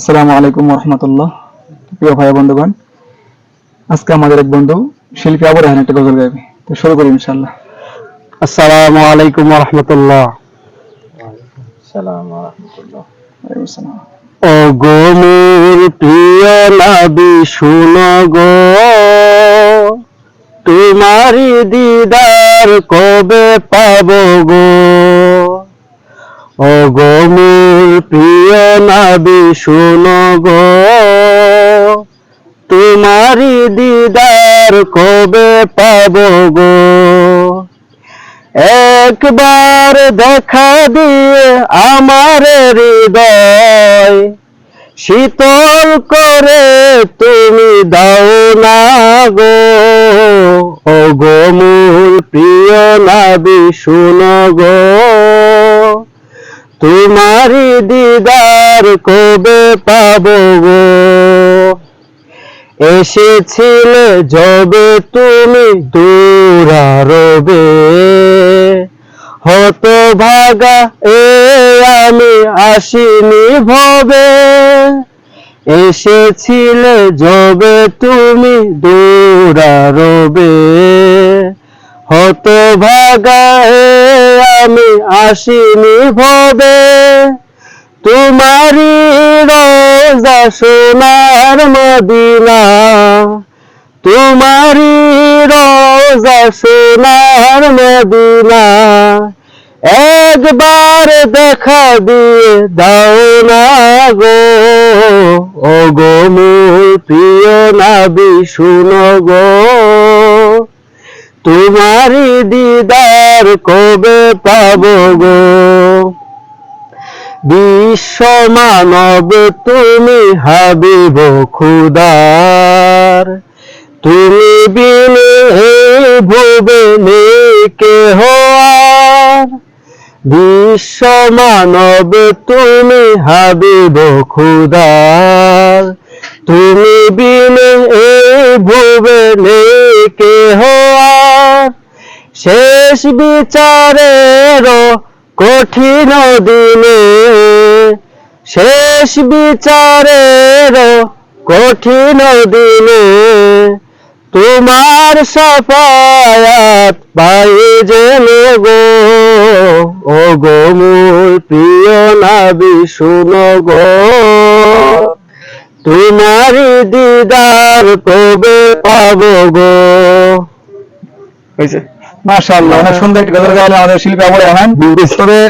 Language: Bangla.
আসসালামু আলাইকুম রহমতুল্লাহ। প্রিয় ভাই বন্ধুগণ, আজকে আমাদের এক বন্ধু শিল্পী আবু রায়হান একটা গজল গাইবে, তো শুরু করি ইনশাআল্লাহ। আসসালামু আলাইকুম রহমতুল্লাহ। ও গো মোর প্রিয় নবী শুনো গো, তোমারি দিদার কবে পাবো গো। ও গো মোর প্রিয় নবী শুনো গো, তোমারি দিদার কবে পাবো গো। একবার দেখা দিয়ে আমার হৃদয় শীতল করে তুমি দাও না গো। ও গো মোর প্রিয় নবী শুনো গো, তোমারি দিদার কবে পাবো গো। এসেছিলে যবে তুমি দূরারবে, হতভাগা এ আমি আসিনি ভবে। এসেছিলে যবে তুমি দূরারবে, হতভাগা এ আমি আসিনি ভবে। তোমারি রোজা সোনার মদিনা, তোমারি রোজা সোনার মদিনা, একবার দেখা দিয়ে দাও না গো। ও গো মোর প্রিয় নবী শুনো গো, তোমারি দিদার কবে পাবো গো। বিশ্ব মানব তুমি হাবিব খুদার, তুমি বিনে ভুবে নেই কেহ আর। বিশ্ব মানব তুমি হাবিব খুদার, তুমি বিনে ভুবে নেই কেহ আর। শেষ বিচারের কঠিন দিনে, শেষ বিচারের কঠিন দিনে, তোমার সাফায়াত পাই যেন গো। ও গো মোর প্রিয় নবী শুনো গো, তোমারি দিদার কবে পাবো গো। মাশাআল্লাহ, অনেক সুন্দর একটা গজল গাইলেন আমাদের শিল্পী আবু রায়হান। তবে